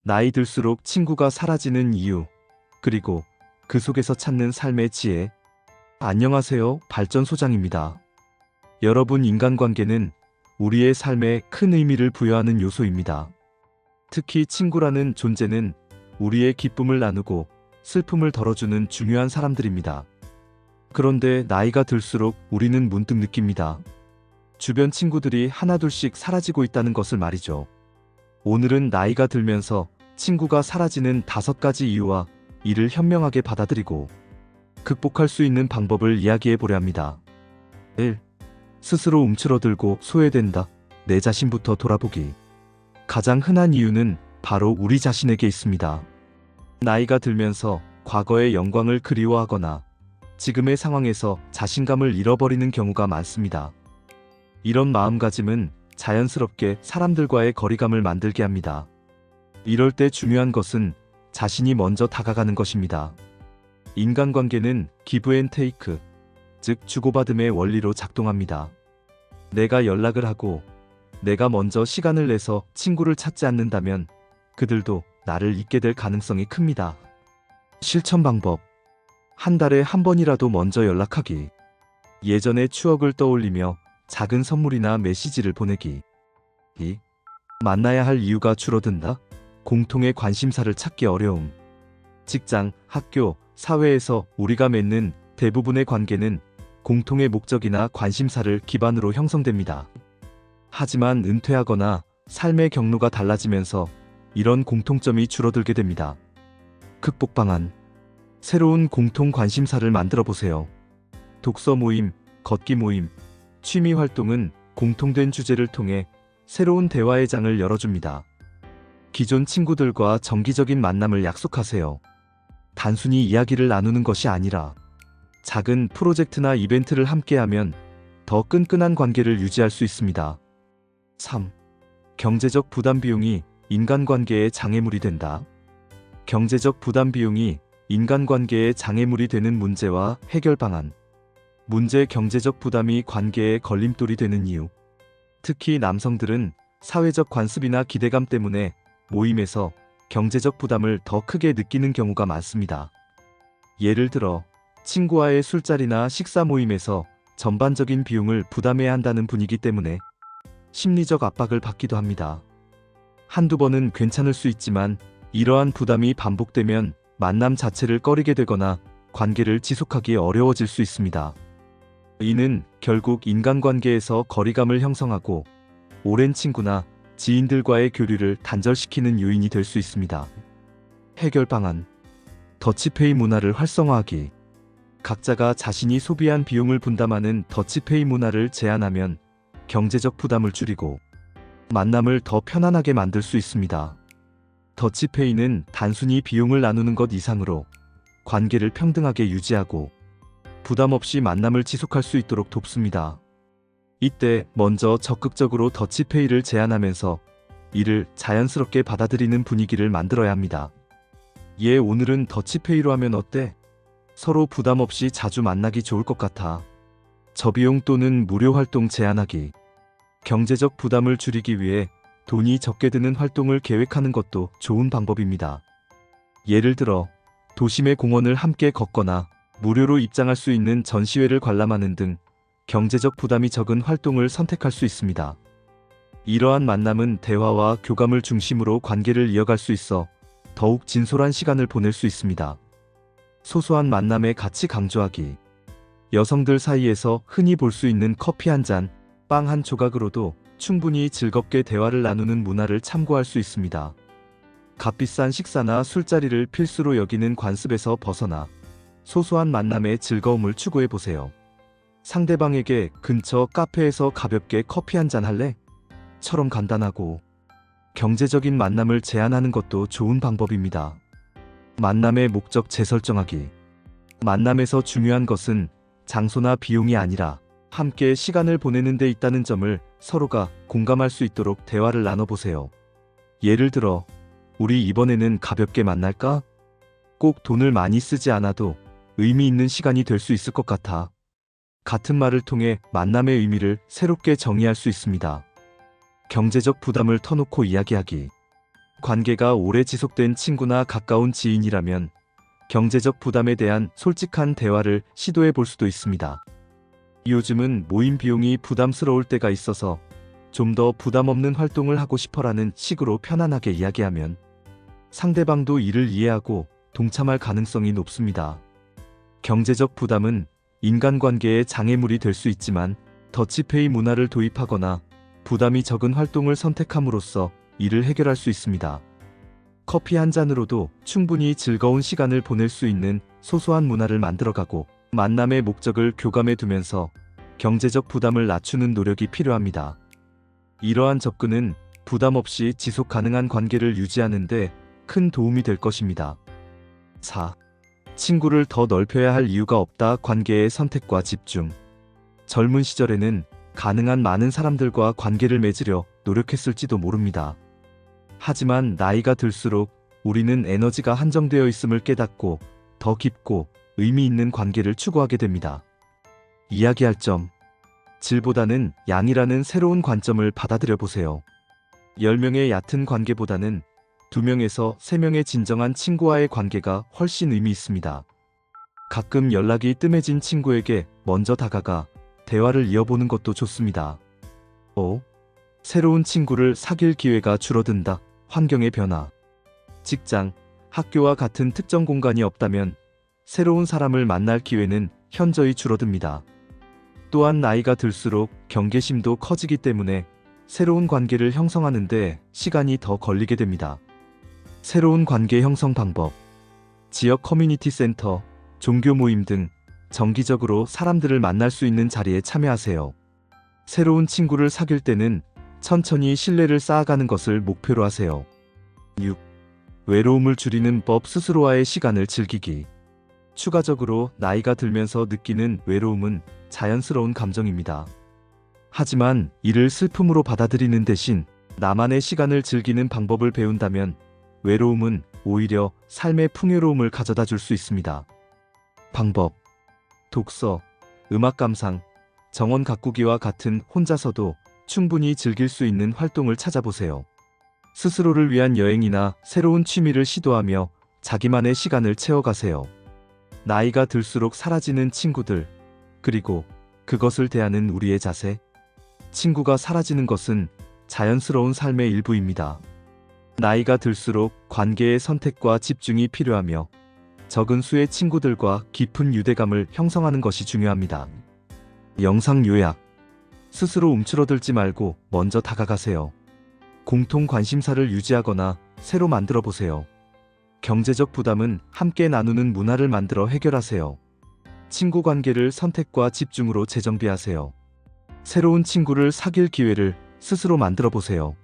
나이 들수록 친구가 사라지는 이유, 그리고 그 속에서 찾는 삶의 지혜. 안녕하세요, 발전소장입니다. 여러분, 인간관계는 우리의 삶에 큰 의미를 부여하는 요소입니다. 특히 친구라는 존재는 우리의 기쁨을 나누고 슬픔을 덜어주는 중요한 사람들입니다. 그런데 나이가 들수록 우리는 문득 느낍니다. 주변 친구들이 하나둘씩 사라지고 있다는 것을 말이죠. 오늘은 나이가 들면서 친구가 사라지는 5가지 이유와 이를 현명하게 받아들이고 극복할 수 있는 방법을 이야기해 보려 합니다. 1. 스스로 움츠러들고 소외된다. 내 자신부터 돌아보기. 가장 흔한 이유는 바로 우리 자신에게 있습니다. 나이가 들면서 과거의 영광을 그리워하거나 지금의 상황에서 자신감을 잃어버리는 경우가 많습니다. 이런 마음가짐은 자연스럽게 사람들과의 거리감을 만들게 합니다. 이럴 때 중요한 것은 자신이 먼저 다가가는 것입니다. 인간관계는 기브 앤 테이크, 즉 주고받음의 원리로 작동합니다. 내가 연락을 하고 내가 먼저 시간을 내서 친구를 찾지 않는다면 그들도 나를 잊게 될 가능성이 큽니다. 실천 방법. 한 달에 한 번이라도 먼저 연락하기. 예전의 추억을 떠올리며 작은 선물이나 메시지를 보내기. 2. 만나야 할 이유가 줄어든다. 공통의 관심사를 찾기 어려움. 직장, 학교, 사회에서 우리가 맺는 대부분의 관계는 공통의 목적이나 관심사를 기반으로 형성됩니다. 하지만 은퇴하거나 삶의 경로가 달라지면서 이런 공통점이 줄어들게 됩니다. 극복 방안. 새로운 공통 관심사를 만들어 보세요. 독서 모임, 걷기 모임, 취미 활동은 공통된 주제를 통해 새로운 대화의 장을 열어줍니다. 기존 친구들과 정기적인 만남을 약속하세요. 단순히 이야기를 나누는 것이 아니라 작은 프로젝트나 이벤트를 함께하면 더 끈끈한 관계를 유지할 수 있습니다. 3. 경제적 부담 비용이 인간관계의 장애물이 된다. 경제적 부담 비용이 인간관계의 장애물이 되는 문제와 해결 방안. 문제. 경제적 부담이 관계의 걸림돌이 되는 이유. 특히 남성들은 사회적 관습이나 기대감 때문에 모임에서 경제적 부담을 더 크게 느끼는 경우가 많습니다. 예를 들어 친구와의 술자리나 식사 모임에서 전반적인 비용을 부담해야 한다는 분위기 때문에 심리적 압박을 받기도 합니다. 한두 번은 괜찮을 수 있지만 이러한 부담이 반복되면 만남 자체를 꺼리게 되거나 관계를 지속하기 어려워질 수 있습니다. 이는 결국 인간관계에서 거리감을 형성하고 오랜 친구나 지인들과의 교류를 단절시키는 요인이 될 수 있습니다. 해결 방안. 더치페이 문화를 활성화하기. 각자가 자신이 소비한 비용을 분담하는 더치페이 문화를 제안하면 경제적 부담을 줄이고 만남을 더 편안하게 만들 수 있습니다. 더치페이는 단순히 비용을 나누는 것 이상으로 관계를 평등하게 유지하고 부담 없이 만남을 지속할 수 있도록 돕습니다. 이때 먼저 적극적으로 더치페이를 제안하면서 이를 자연스럽게 받아들이는 분위기를 만들어야 합니다. 오늘은 더치페이로 하면 어때? 서로 부담 없이 자주 만나기 좋을 것 같아. 저비용 또는 무료 활동 제안하기. 경제적 부담을 줄이기 위해 돈이 적게 드는 활동을 계획하는 것도 좋은 방법입니다. 예를 들어 도심의 공원을 함께 걷거나 무료로 입장할 수 있는 전시회를 관람하는 등 경제적 부담이 적은 활동을 선택할 수 있습니다. 이러한 만남은 대화와 교감을 중심으로 관계를 이어갈 수 있어 더욱 진솔한 시간을 보낼 수 있습니다. 소소한 만남의 가치 강조하기. 여성들 사이에서 흔히 볼 수 있는 커피 한 잔, 빵 한 조각으로도 충분히 즐겁게 대화를 나누는 문화를 참고할 수 있습니다. 값비싼 식사나 술자리를 필수로 여기는 관습에서 벗어나 소소한 만남의 즐거움을 추구해 보세요. 상대방에게 근처 카페에서 가볍게 커피 한 잔 할래? 처럼 간단하고 경제적인 만남을 제안하는 것도 좋은 방법입니다. 만남의 목적 재설정하기. 만남에서 중요한 것은 장소나 비용이 아니라 함께 시간을 보내는 데 있다는 점을 서로가 공감할 수 있도록 대화를 나눠보세요. 예를 들어, 우리 이번에는 가볍게 만날까? 꼭 돈을 많이 쓰지 않아도 의미 있는 시간이 될 수 있을 것 같아. 같은 말을 통해 만남의 의미를 새롭게 정의할 수 있습니다. 경제적 부담을 터놓고 이야기하기. 관계가 오래 지속된 친구나 가까운 지인이라면 경제적 부담에 대한 솔직한 대화를 시도해 볼 수도 있습니다. 요즘은 모임 비용이 부담스러울 때가 있어서 좀 더 부담 없는 활동을 하고 싶어라는 식으로 편안하게 이야기하면 상대방도 이를 이해하고 동참할 가능성이 높습니다. 경제적 부담은 인간관계의 장애물이 될 수 있지만 더치페이 문화를 도입하거나 부담이 적은 활동을 선택함으로써 이를 해결할 수 있습니다. 커피 한 잔으로도 충분히 즐거운 시간을 보낼 수 있는 소소한 문화를 만들어가고 만남의 목적을 교감해 두면서 경제적 부담을 낮추는 노력이 필요합니다. 이러한 접근은 부담 없이 지속 가능한 관계를 유지하는 데 큰 도움이 될 것입니다. 4. 친구를 더 넓혀야 할 이유가 없다. 관계의 선택과 집중. 젊은 시절에는 가능한 많은 사람들과 관계를 맺으려 노력했을지도 모릅니다. 하지만 나이가 들수록 우리는 에너지가 한정되어 있음을 깨닫고 더 깊고 의미 있는 관계를 추구하게 됩니다. 이야기할 점. 질보다는 양이라는 새로운 관점을 받아들여 보세요. 10명의 얕은 관계보다는 2명에서 3명의 진정한 친구와의 관계가 훨씬 의미 있습니다. 가끔 연락이 뜸해진 친구에게 먼저 다가가 대화를 이어보는 것도 좋습니다. 5. 새로운 친구를 사귈 기회가 줄어든다. 환경의 변화. 직장, 학교와 같은 특정 공간이 없다면 새로운 사람을 만날 기회는 현저히 줄어듭니다. 또한 나이가 들수록 경계심도 커지기 때문에 새로운 관계를 형성하는 데 시간이 더 걸리게 됩니다. 새로운 관계 형성 방법. 지역 커뮤니티 센터, 종교 모임 등 정기적으로 사람들을 만날 수 있는 자리에 참여하세요. 새로운 친구를 사귈 때는 천천히 신뢰를 쌓아가는 것을 목표로 하세요. 6. 외로움을 줄이는 법. 스스로와의 시간을 즐기기. 추가적으로 나이가 들면서 느끼는 외로움은 자연스러운 감정입니다. 하지만 이를 슬픔으로 받아들이는 대신 나만의 시간을 즐기는 방법을 배운다면 외로움은 오히려 삶의 풍요로움을 가져다 줄 수 있습니다. 방법. 독서, 음악 감상, 정원 가꾸기와 같은 혼자서도 충분히 즐길 수 있는 활동을 찾아보세요. 스스로를 위한 여행이나 새로운 취미를 시도하며 자기만의 시간을 채워가세요. 나이가 들수록 사라지는 친구들, 그리고 그것을 대하는 우리의 자세. 친구가 사라지는 것은 자연스러운 삶의 일부입니다. 나이가 들수록 관계의 선택과 집중이 필요하며 적은 수의 친구들과 깊은 유대감을 형성하는 것이 중요합니다. 영상 요약. 스스로 움츠러들지 말고 먼저 다가가세요. 공통 관심사를 유지하거나 새로 만들어 보세요. 경제적 부담은 함께 나누는 문화를 만들어 해결하세요. 친구 관계를 선택과 집중으로 재정비하세요. 새로운 친구를 사귈 기회를 스스로 만들어 보세요.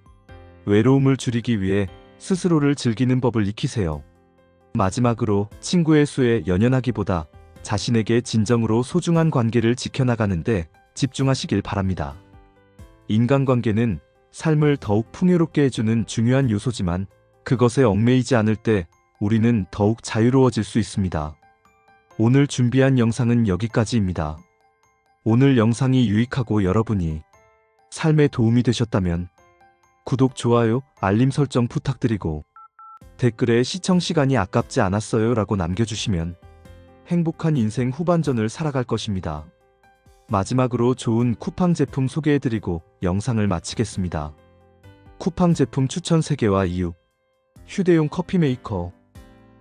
외로움을 줄이기 위해 스스로를 즐기는 법을 익히세요. 마지막으로 친구의 수에 연연하기보다 자신에게 진정으로 소중한 관계를 지켜나가는데 집중하시길 바랍니다. 인간관계는 삶을 더욱 풍요롭게 해주는 중요한 요소지만 그것에 얽매이지 않을 때 우리는 더욱 자유로워질 수 있습니다. 오늘 준비한 영상은 여기까지입니다. 오늘 영상이 유익하고 여러분이 삶에 도움이 되셨다면 구독, 좋아요, 알림 설정 부탁드리고 댓글에 시청 시간이 아깝지 않았어요 라고 남겨주시면 행복한 인생 후반전을 살아갈 것입니다. 마지막으로 좋은 쿠팡 제품 소개해드리고 영상을 마치겠습니다. 쿠팡 제품 추천 3개와 이유. 휴대용 커피 메이커.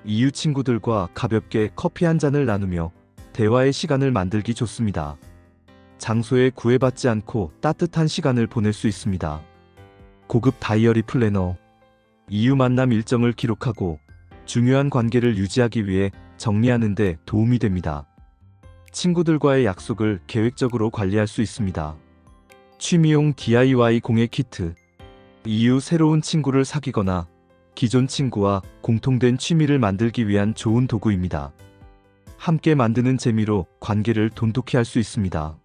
이유 친구들과 가볍게 커피 한 잔을 나누며 대화의 시간을 만들기 좋습니다. 장소에 구애받지 않고 따뜻한 시간을 보낼 수 있습니다. 고급 다이어리 플래너. 이유 만남 일정을 기록하고 중요한 관계를 유지하기 위해 정리하는 데 도움이 됩니다. 친구들과의 약속을 계획적으로 관리할 수 있습니다. 취미용 DIY 공예 키트. 이유 새로운 친구를 사귀거나 기존 친구와 공통된 취미를 만들기 위한 좋은 도구입니다. 함께 만드는 재미로 관계를 돈독히 할 수 있습니다.